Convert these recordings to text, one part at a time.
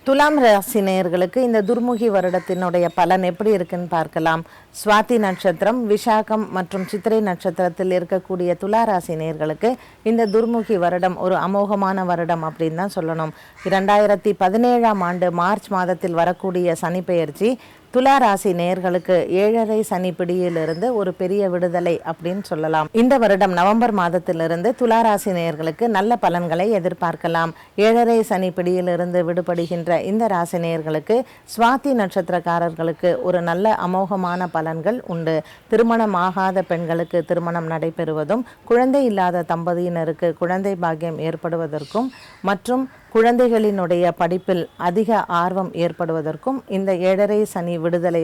துலாம் ராசி நேயர்களுக்கு இந்த துர்முகி வருடத்தினுடைய பலன் எப்படி இருக்குன்னு பார்க்கலாம். சுவாதி நட்சத்திரம், விசாகம் மற்றும் சித்திரை நட்சத்திரத்தில் இருக்கக்கூடிய துலா ராசி நேயர்களுக்கு இந்த துர்முகி வருடம் ஒரு அமோகமான வருடம் அப்படின்னு தான் சொல்லணும். 2017ஆம் ஆண்டு மார்ச் மாதத்தில் வரக்கூடிய சனிப்பெயர்ச்சி துலா ராசி நேயர்களுக்கு 7.5 சனி பிடியிலிருந்து ஒரு பெரிய விடுதலை அப்படின்னு சொல்லலாம். இந்த வருடம் நவம்பர் மாதத்திலிருந்து துலா ராசி நேயர்களுக்கு நல்ல பலன்களை எதிர்பார்க்கலாம். 7.5 சனி பிடியிலிருந்து விடுபடுகின்ற இந்த ராசி நேயர்களுக்கு சுவாதி நட்சத்திரக்காரர்களுக்கு ஒரு நல்ல அமோகமான பலன்கள் உண்டு. திருமணம் ஆகாத பெண்களுக்கு திருமணம் நடைபெறுவதும், குழந்தை இல்லாத தம்பதியினருக்கு குழந்தை பாக்கியம் ஏற்படுவதற்கும் மற்றும் குழந்தைகளினுடைய படிப்பில் அதிக ஆர்வம் ஏற்படுவதற்கும் இந்த 7.5 சனி விடுதலை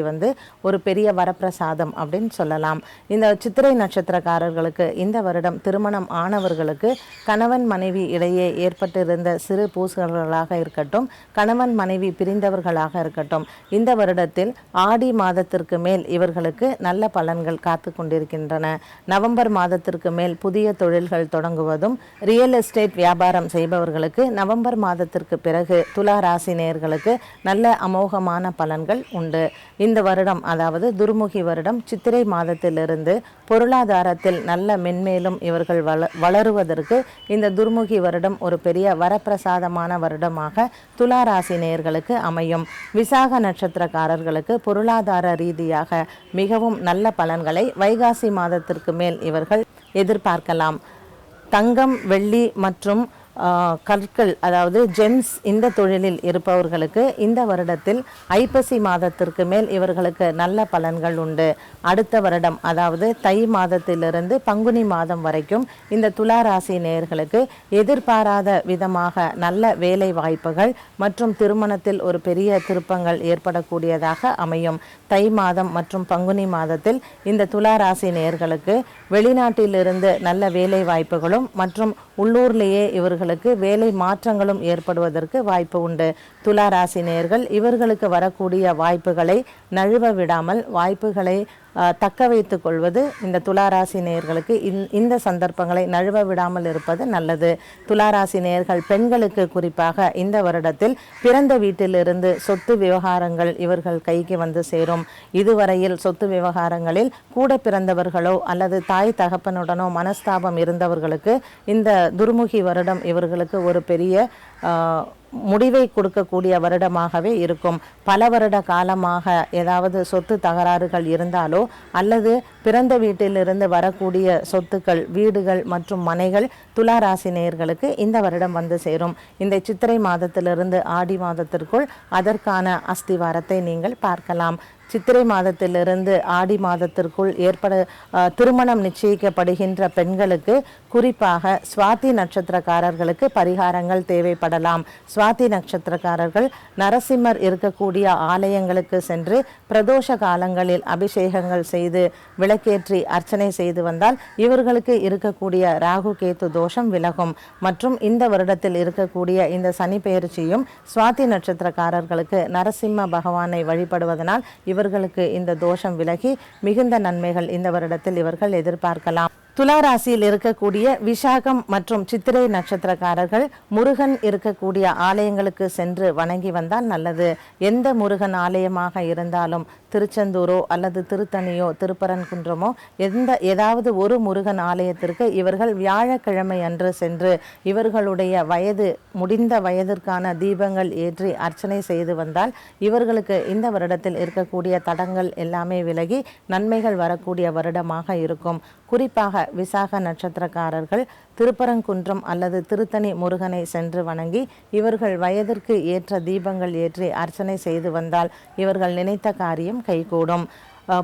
ஒரு பெரிய வரப்பிரசாதம் அப்படின்னு சொல்லலாம். இந்த சித்திரை நட்சத்திரக்காரர்களுக்கு இந்த வருடம் திருமணம் ஆனவர்களுக்கு கணவன் மனைவி இடையே ஏற்பட்டிருந்த சிறு பூசல்களாக இருக்கட்டும், கணவன் மனைவி பிரிந்தவர்களாக இருக்கட்டும், இந்த வருடத்தில் ஆடி மாதத்திற்கு மேல் இவர்களுக்கு நல்ல பலன்கள் காத்து கொண்டிருக்கின்றன. நவம்பர் மாதத்திற்கு மேல் புதிய தொழில்கள் தொடங்குவதும், ரியல் எஸ்டேட் வியாபாரம் செய்பவர்களுக்கு நவம்பர் மாதத்திற்கு பிறகு துலா ராசி நேயர்களுக்கு நல்ல அமோகமான பலன்கள் உண்டு. இந்த வருடம், அதாவது துர்முகி வருடம், சித்திரை மாதத்திலிருந்து பொருளாதாரத்தில் நல்ல மென்மேலும் இவர்கள் வளருவதற்கு இந்த துர்முகி வருடம் ஒரு பெரிய வரப்பிரசாதமான வருடமாக துலா ராசி நேயர்களுக்கு அமையும். விசாக நட்சத்திரக்காரர்களுக்கு பொருளாதார ரீதியாக மிகவும் நல்ல பலன்களை வைகாசி மாதத்திற்கு மேல் இவர்கள் எதிர்பார்க்கலாம். தங்கம், வெள்ளி மற்றும் கற்கள், அதாவது ஜெம்ஸ், இந்த தொழிலில் இருப்பவர்களுக்கு இந்த வருடத்தில் ஐப்பசி மாதத்திற்கு மேல் இவர்களுக்கு நல்ல பலன்கள் உண்டு. அடுத்த வருடம், அதாவது தை மாதத்திலிருந்து பங்குனி மாதம் வரைக்கும் இந்த துலா ராசி நேயர்களுக்கு எதிர்பாராத விதமாக நல்ல வேலை வாய்ப்புகள் மற்றும் திருமணத்தில் ஒரு பெரிய திருப்பங்கள் ஏற்படக்கூடியதாக அமையும். தை மாதம் மற்றும் பங்குனி மாதத்தில் இந்த துலா ராசி நேயர்களுக்கு வெளிநாட்டிலிருந்து நல்ல வேலை வாய்ப்புகளும் மற்றும் உள்ளூர்லேயே இவர்களுக்கு வேலை மாற்றங்களும் ஏற்படுவதற்கு வாய்ப்பு உண்டு. துலா ராசி நேயர்கள் இவர்களுக்கு வரக்கூடிய வாய்ப்புகளை நழுவ விடாமல் வாய்ப்புகளை தக்க வைத்து கொள்வது இந்த துளாராசி நேயர்களுக்கு இந்த சந்தர்ப்பங்களை நழுவ விடாமல் இருப்பது நல்லது. துளாராசி நேயர்கள் பெண்களுக்கு குறிப்பாக இந்த வருடத்தில் பிறந்த வீட்டிலிருந்து சொத்து விவகாரங்கள் இவர்கள் கைக்கு சேரும். இதுவரையில் சொத்து விவகாரங்களில் கூட பிறந்தவர்களோ அல்லது தாய் தகப்பனுடனோ மனஸ்தாபம் இருந்தவர்களுக்கு இந்த துர்முகி வருடம் இவர்களுக்கு ஒரு பெரிய முடிவை கொடுக்கக்கூடிய வருடமாகவே இருக்கும். பல வருட காலமாக ஏதாவது சொத்து தகராறுகள் இருந்தாலோ அல்லது பிறந்த வீட்டிலிருந்து வரக்கூடிய சொத்துக்கள், வீடுகள் மற்றும் மனைகள் துலா ராசி நேயர்களுக்கு இந்த வருடம் சேரும். இந்த சித்திரை மாதத்திலிருந்து ஆடி மாதத்திற்குள் அதற்கான அஸ்திவாரத்தை நீங்கள் பார்க்கலாம். சித்திரை மாதத்திலிருந்து ஆடி மாதத்திற்குள் திருமணம் நிச்சயிக்கப்படுகின்ற பெண்களுக்கு குறிப்பாக சுவாதி நட்சத்திரக்காரர்களுக்கு பரிகாரங்கள் தேவைப்படலாம். சுவாதி நட்சத்திரக்காரர்கள் நரசிம்மர் இருக்கக்கூடிய ஆலயங்களுக்கு சென்று பிரதோஷ காலங்களில் அபிஷேகங்கள் செய்து விளக்கேற்றி அர்ச்சனை செய்து வந்தால் இவர்களுக்கு இருக்கக்கூடிய ராகு கேத்து தோஷம் விலகும். மற்றும் இந்த வருடத்தில் இருக்கக்கூடிய இந்த சனி பெயர்ச்சியும் சுவாதி நட்சத்திரக்காரர்களுக்கு நரசிம்ம பகவானை வழிபடுவதனால் இவர்களுக்கு இந்த தோஷம் விலகி மிகுந்த நன்மைகள் இந்த வருடத்தில் இவர்கள் எதிர்பார்க்கலாம். துலா ராசியில் இருக்கக்கூடிய விசாகம் மற்றும் சித்திரை நட்சத்திரக்காரர்கள் முருகன் இருக்கக்கூடிய ஆலயங்களுக்கு சென்று வணங்கி வந்தால் நல்லது. எந்த முருகன் ஆலயமாக இருந்தாலும், திருச்செந்தூரோ அல்லது திருத்தணியோ திருப்பரன்குன்றமோ ஏதாவது ஒரு முருகன் ஆலயத்திற்கு இவர்கள் வியாழக்கிழமை அன்று சென்று இவர்களுடைய முடிந்த வயதிற்கான தீபங்கள் ஏற்றி அர்ச்சனை செய்து வந்தால் இவர்களுக்கு இந்த வருடத்தில் இருக்கக்கூடிய தடங்கள் எல்லாமே விலகி நன்மைகள் வரக்கூடிய வருடமாக இருக்கும். குறிப்பாக விசாக நட்சத்திரக்காரர்கள் திருப்பரங்குன்றம் அல்லது திருத்தணி முருகனை சென்று வணங்கி இவர்கள் வயதிற்கு ஏற்ற தீபங்கள் ஏற்றி அர்ச்சனை செய்து வந்தால் இவர்கள் நினைத்த காரியம் கைகூடும்.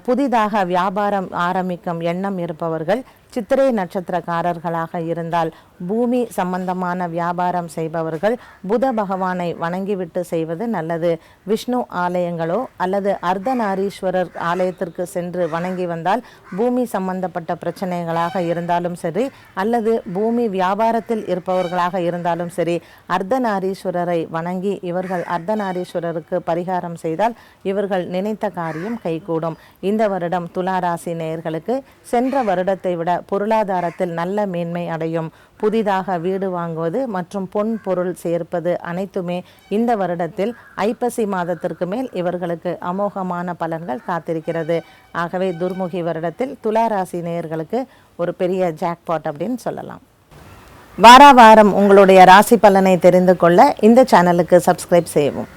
புதிதாக வியாபாரம் ஆரம்பிக்கும் எண்ணம் இருப்பவர்கள் சித்திரை நட்சத்திரக்காரர்களாக இருந்தால் பூமி சம்பந்தமான வியாபாரம் செய்பவர்கள் புத பகவானை வணங்கிவிட்டு செய்வது நல்லது. விஷ்ணு ஆலயங்களோ அல்லது அர்த்தநாரீஸ்வரர் ஆலயத்திற்கு சென்று வணங்கி வந்தால் பூமி சம்பந்தப்பட்ட பிரச்சனைகளாக இருந்தாலும் சரி அல்லது பூமி வியாபாரத்தில் இருப்பவர்களாக இருந்தாலும் சரி, அர்த்தநாரீஸ்வரரை வணங்கி இவர்கள் அர்த்தநாரீஸ்வரருக்கு பரிகாரம் செய்தால் இவர்கள் நினைத்த காரியம் கைகூடும். இந்த வருடம் துலா ராசி நேயர்களுக்கு சென்ற வருடத்தை விட பொருளாதாரத்தில் நல்ல மேன்மை அடையும். புதிதாக வீடு வாங்குவது மற்றும் பொன் பொருள் சேர்ப்பது அனைத்துமே இந்த வருடத்தில் ஐப்பசி மாதத்திற்கு மேல் இவர்களுக்கு அமோகமான பலன்கள் காத்திருக்கிறது. ஆகவே துர்முகி வருடத்தில் துலா ராசி நேயர்களுக்கு ஒரு பெரிய ஜாக்பாட் அப்படின்னு சொல்லலாம். வாரம் உங்களுடைய ராசி பலனை தெரிந்து கொள்ள இந்த சேனலுக்கு சப்ஸ்கிரைப் செய்யவும்.